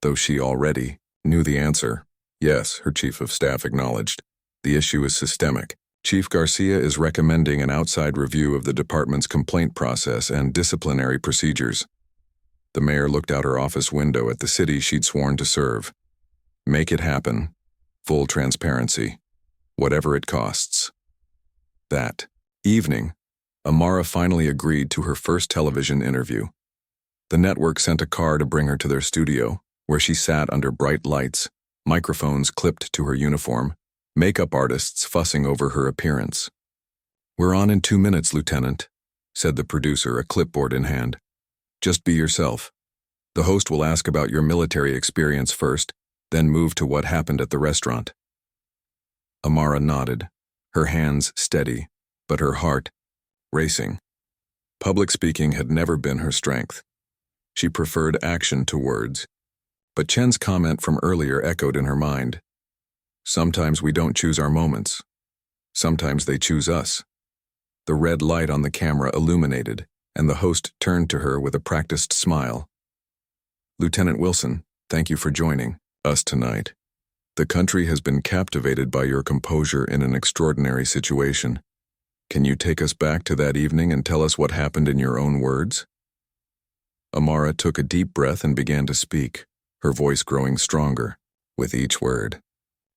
though she already knew the answer. "Yes," her chief of staff acknowledged. "The issue is systemic. Chief Garcia is recommending an outside review of the department's complaint process and disciplinary procedures." The mayor looked out her office window at the city she'd sworn to serve. "Make it happen. Full transparency. Whatever it costs." That evening, Amara finally agreed to her first television interview. The network sent a car to bring her to their studio, where she sat under bright lights, microphones clipped to her uniform, makeup artists fussing over her appearance. "We're on in 2 minutes, Lieutenant," said the producer, a clipboard in hand. "Just be yourself. The host will ask about your military experience first, then move to what happened at the restaurant." Amara nodded, her hands steady, but her heart racing. Public speaking had never been her strength. She preferred action to words. But Chen's comment from earlier echoed in her mind. Sometimes we don't choose our moments. Sometimes they choose us. The red light on the camera illuminated, and the host turned to her with a practiced smile. "Lieutenant Wilson, thank you for joining us tonight. The country has been captivated by your composure in an extraordinary situation. Can you take us back to that evening and tell us what happened in your own words?" Amara took a deep breath and began to speak, her voice growing stronger with each word.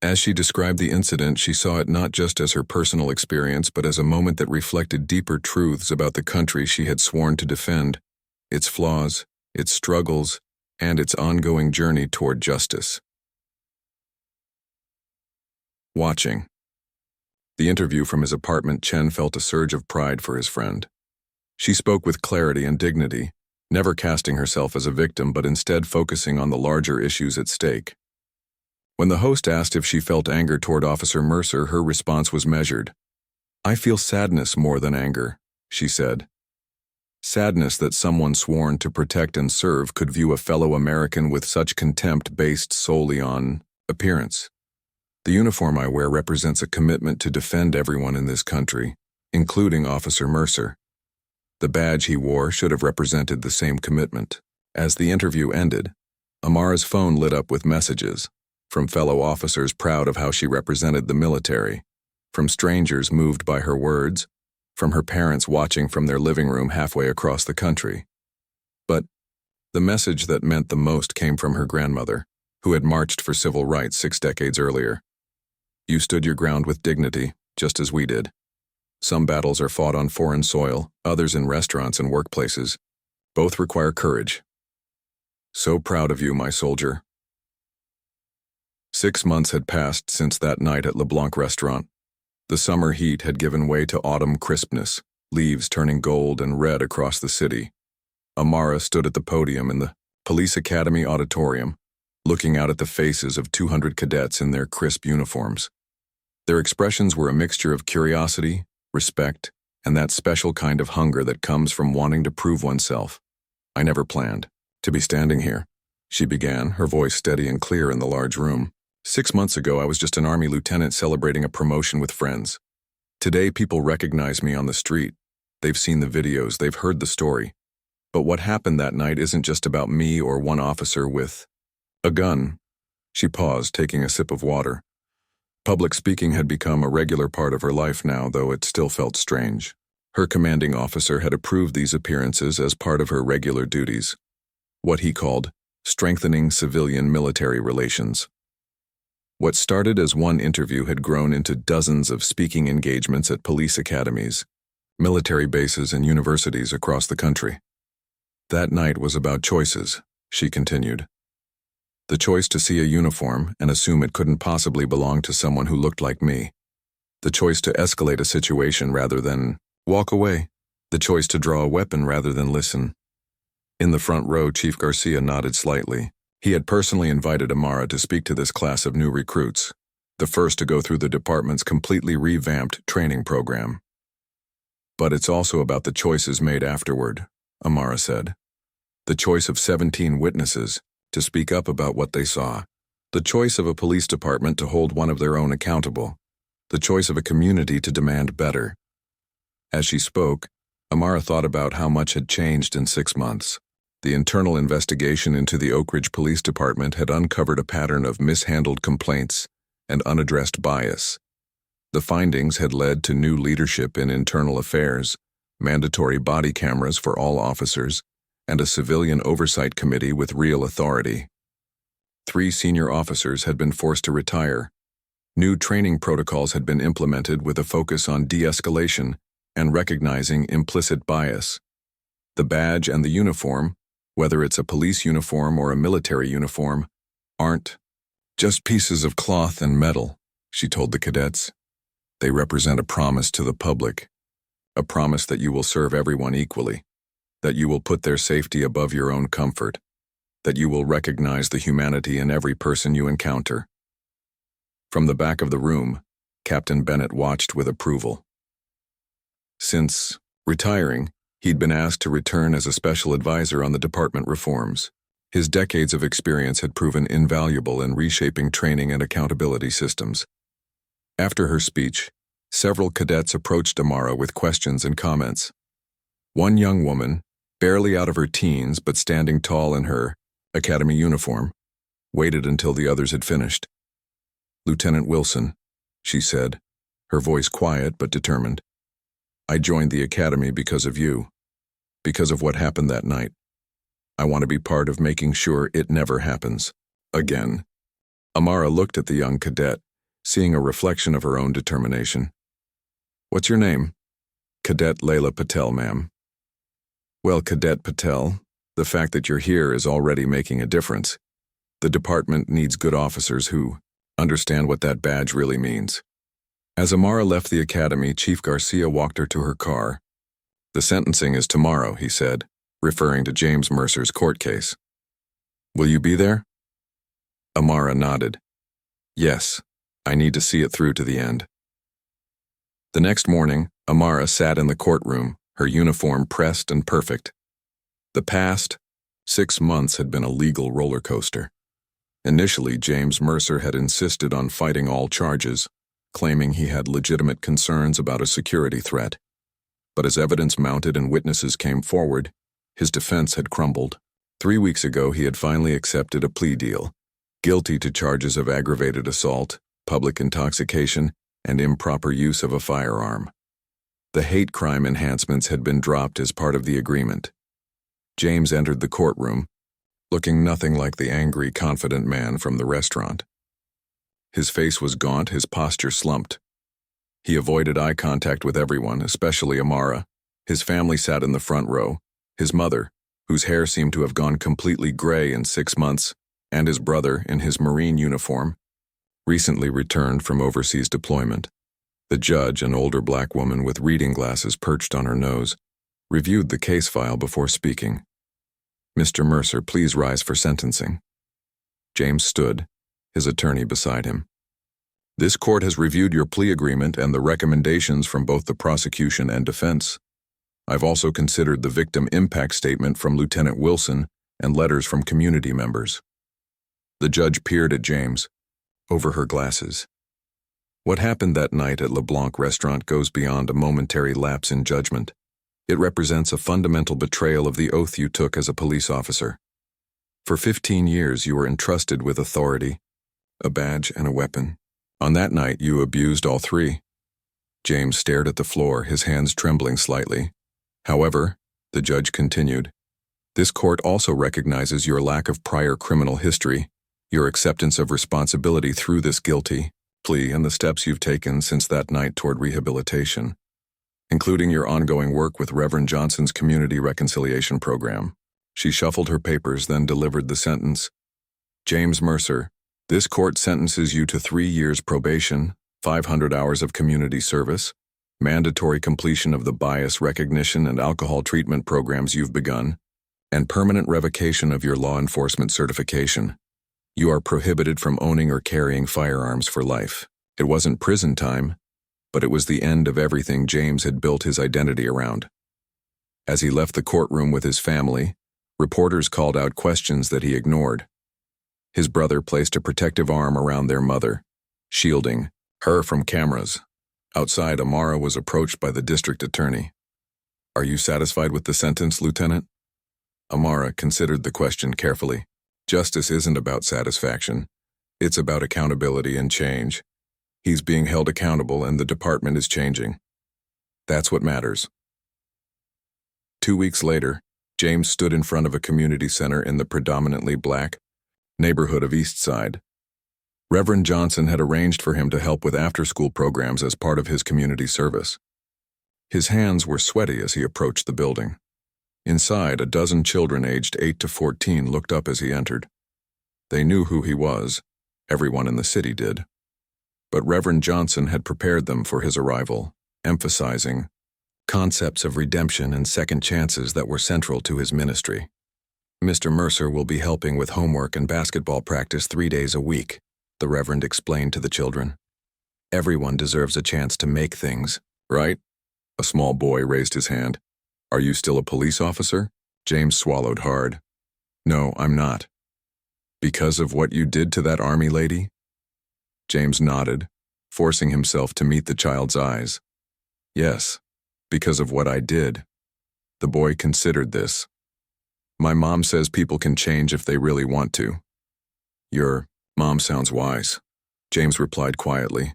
As she described the incident, she saw it not just as her personal experience, but as a moment that reflected deeper truths about the country she had sworn to defend, its flaws, its struggles, and its ongoing journey toward justice. Watching the interview from his apartment, Chen felt a surge of pride for his friend. She spoke with clarity and dignity, never casting herself as a victim but instead focusing on the larger issues at stake. When the host asked if she felt anger toward Officer Mercer, her response was measured. "I feel sadness more than anger," she said. Sadness that someone sworn to protect and serve could view a fellow American with such contempt based solely on appearance. "The uniform I wear represents a commitment to defend everyone in this country, including Officer Mercer. The badge he wore should have represented the same commitment." As the interview ended, Amara's phone lit up with messages, from fellow officers proud of how she represented the military, from strangers moved by her words, from her parents watching from their living room halfway across the country. But the message that meant the most came from her grandmother, who had marched for civil rights 6 decades earlier. "You stood your ground with dignity, just as we did. Some battles are fought on foreign soil, others in restaurants and workplaces. Both require courage. So proud of you, my soldier." 6 months had passed since that night at LeBlanc restaurant. The summer heat had given way to autumn crispness, leaves turning gold and red across the city. Amara stood at the podium in the Police Academy auditorium, looking out at the faces of 200 cadets in their crisp uniforms. Their expressions were a mixture of curiosity, respect, and that special kind of hunger that comes from wanting to prove oneself. I never planned to be standing here," she began, her voice steady and clear in the large room. "6 months ago, I was just an Army lieutenant celebrating a promotion with friends. Today, people recognize me on the street. They've seen the videos, they've heard the story. But what happened that night isn't just about me or one officer with a gun." She paused, taking a sip of water. Public speaking had become a regular part of her life now, though it still felt strange. Her commanding officer had approved these appearances as part of her regular duties, what he called strengthening civilian-military relations. What started as one interview had grown into dozens of speaking engagements at police academies, military bases, and universities across the country. That night was about choices, she continued. The choice to see a uniform and assume it couldn't possibly belong to someone who looked like me. The choice to escalate a situation rather than walk away. The choice to draw a weapon rather than listen. In the front row, Chief Garcia nodded slightly. He had personally invited Amara to speak to this class of new recruits, the first to go through the department's completely revamped training program. "But it's also about the choices made afterward," Amara said. "The choice of 17 witnesses to speak up about what they saw. The choice of a police department to hold one of their own accountable. The choice of a community to demand better." As she spoke, Amara thought about how much had changed in 6 months. The internal investigation into the Oak Ridge Police Department had uncovered a pattern of mishandled complaints and unaddressed bias. The findings had led to new leadership in internal affairs, mandatory body cameras for all officers, and a civilian oversight committee with real authority. 3 senior officers had been forced to retire. New training protocols had been implemented with a focus on de-escalation and recognizing implicit bias. The badge and the uniform, whether it's a police uniform or a military uniform, aren't just pieces of cloth and metal, she told the cadets. They represent a promise to the public, a promise that you will serve everyone equally, that you will put their safety above your own comfort, that you will recognize the humanity in every person you encounter. From the back of the room, Captain Bennett watched with approval. Since retiring, he'd been asked to return as a special advisor on the department reforms. His decades of experience had proven invaluable in reshaping training and accountability systems. After her speech, several cadets approached Amara with questions and comments. One young woman, barely out of her teens but standing tall in her academy uniform, waited until the others had finished. "Lieutenant Wilson," she said, her voice quiet but determined. "I joined the academy because of you, because of what happened that night. I want to be part of making sure it never happens again." Amara looked at the young cadet, seeing a reflection of her own determination. "What's your name?" "Cadet Layla Patel, ma'am." "Well, Cadet Patel, the fact that you're here is already making a difference. The department needs good officers who understand what that badge really means." As Amara left the academy, Chief Garcia walked her to her car. "The sentencing is tomorrow," he said, referring to James Mercer's court case. "Will you be there?" Amara nodded. "Yes, I need to see it through to the end." The next morning, Amara sat in the courtroom, her uniform pressed and perfect. The past 6 months had been a legal roller coaster. Initially, James Mercer had insisted on fighting all charges, claiming he had legitimate concerns about a security threat. But as evidence mounted and witnesses came forward, his defense had crumbled. 3 weeks ago, he had finally accepted a plea deal, guilty to charges of aggravated assault, public intoxication, and improper use of a firearm. The hate crime enhancements had been dropped as part of the agreement. James entered the courtroom, looking nothing like the angry, confident man from the restaurant. His face was gaunt, his posture slumped. He avoided eye contact with everyone, especially Amara. His family sat in the front row. His mother, whose hair seemed to have gone completely gray in 6 months, and his brother, in his Marine uniform, recently returned from overseas deployment. The judge, an older black woman with reading glasses perched on her nose, reviewed the case file before speaking. "Mr. Mercer, please rise for sentencing." James stood, his attorney beside him. "This court has reviewed your plea agreement and the recommendations from both the prosecution and defense. I've also considered the victim impact statement from Lieutenant Wilson and letters from community members. The judge peered at James over her glasses. What happened that night at LeBlanc restaurant goes beyond a momentary lapse in judgment. It represents a fundamental betrayal of the oath you took as a police officer. For 15 years, you were entrusted with authority, a badge, and a weapon. On that night, you abused all three. James stared at the floor, his hands trembling slightly. However, the judge continued, this court also recognizes your lack of prior criminal history, your acceptance of responsibility through this guilty plea, and the steps you've taken since that night toward rehabilitation, including your ongoing work with Reverend Johnson's Community Reconciliation Program. She shuffled her papers, then delivered the sentence. James Mercer, this court sentences you to 3 years probation, 500 hours of community service, mandatory completion of the bias recognition and alcohol treatment programs you've begun, and permanent revocation of your law enforcement certification. You are prohibited from owning or carrying firearms for life. It wasn't prison time, but it was the end of everything James had built his identity around. As he left the courtroom with his family, reporters called out questions that he ignored. His brother placed a protective arm around their mother, shielding her from cameras. Outside, Amara was approached by the district attorney. Are you satisfied with the sentence, Lieutenant? Amara considered the question carefully. Justice isn't about satisfaction. It's about accountability and change. He's being held accountable and the department is changing. That's what matters. 2 weeks later, James stood in front of a community center in the predominantly black neighborhood of East Side. Reverend Johnson had arranged for him to help with after-school programs as part of his community service. His hands were sweaty as he approached the building. Inside, a dozen children aged 8 to 14 looked up as he entered. They knew who he was. Everyone in the city did. But Reverend Johnson had prepared them for his arrival, emphasizing concepts of redemption and second chances that were central to his ministry. Mr. Mercer will be helping with homework and basketball practice 3 days a week, the Reverend explained to the children. Everyone deserves a chance to make things, right? A small boy raised his hand. Are you still a police officer? James swallowed hard. No, I'm not. Because of what you did to that army lady? James nodded, forcing himself to meet the child's eyes. Yes, because of what I did. The boy considered this. My mom says people can change if they really want to. Your mom sounds wise, James replied quietly.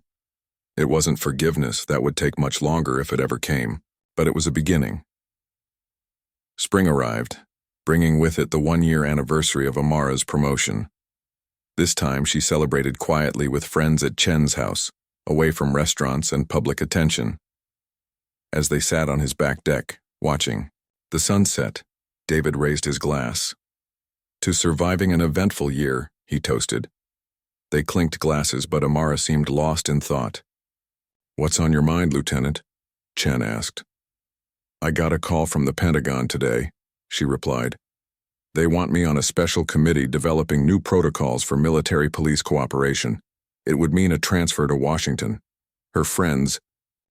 It wasn't forgiveness that would take much longer if it ever came, but it was a beginning. Spring arrived, bringing with it the 1-year anniversary of Amara's promotion. This time she celebrated quietly with friends at Chen's house, away from restaurants and public attention. As they sat on his back deck, watching the sunset, David raised his glass. To surviving an eventful year, he toasted. They clinked glasses, but Amara seemed lost in thought. What's on your mind, Lieutenant? Chen asked. I got a call from the Pentagon today, she replied. They want me on a special committee developing new protocols for military-police cooperation. It would mean a transfer to Washington. Her friends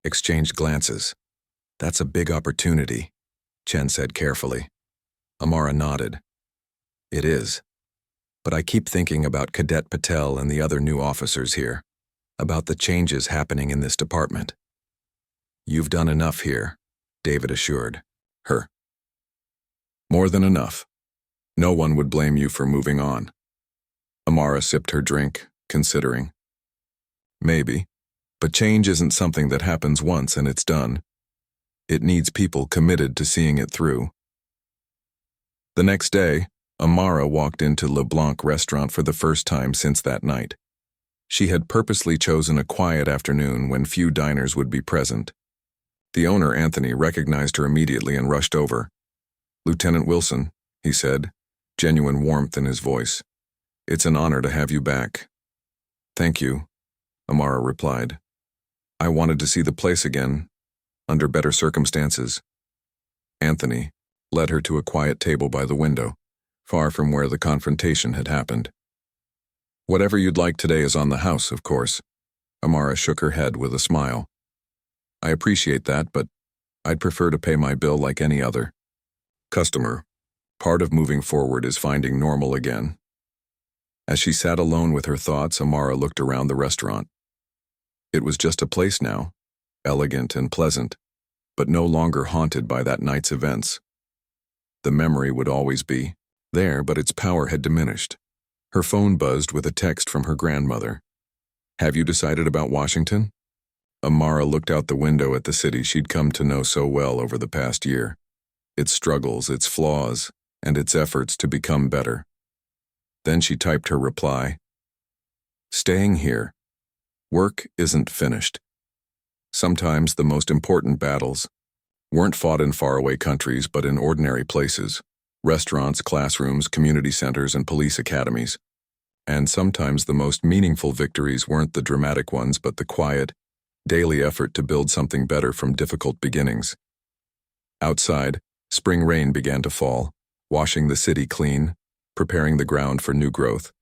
exchanged glances. That's a big opportunity, Chen said carefully. Amara nodded. It is. But I keep thinking about Cadet Patel and the other new officers here, about the changes happening in this department. You've done enough here, David assured her. More than enough. No one would blame you for moving on. Amara sipped her drink, considering. Maybe, but change isn't something that happens once and it's done. It needs people committed to seeing it through. The next day, Amara walked into LeBlanc restaurant for the first time since that night. She had purposely chosen a quiet afternoon when few diners would be present. The owner, Anthony, recognized her immediately and rushed over. Lieutenant Wilson, he said, genuine warmth in his voice. It's an honor to have you back. Thank you, Amara replied. I wanted to see the place again, under better circumstances. Anthony led her to a quiet table by the window, far from where the confrontation had happened. Whatever you'd like today is on the house, of course. Amara shook her head with a smile. I appreciate that, but I'd prefer to pay my bill like any other customer. Part of moving forward is finding normal again. As she sat alone with her thoughts, Amara looked around the restaurant. It was just a place now, elegant and pleasant, but no longer haunted by that night's events. The memory would always be there, but its power had diminished. Her phone buzzed with a text from her grandmother. "Have you decided about Washington?" Amara looked out the window at the city she'd come to know so well over the past year. Its struggles, its flaws, and its efforts to become better. Then she typed her reply. "Staying here. Work isn't finished." Sometimes the most important battles weren't fought in faraway countries but in ordinary places. Restaurants, classrooms, community centers, and police academies. And sometimes the most meaningful victories weren't the dramatic ones but the quiet, daily effort to build something better from difficult beginnings. Outside, spring rain began to fall, washing the city clean, preparing the ground for new growth.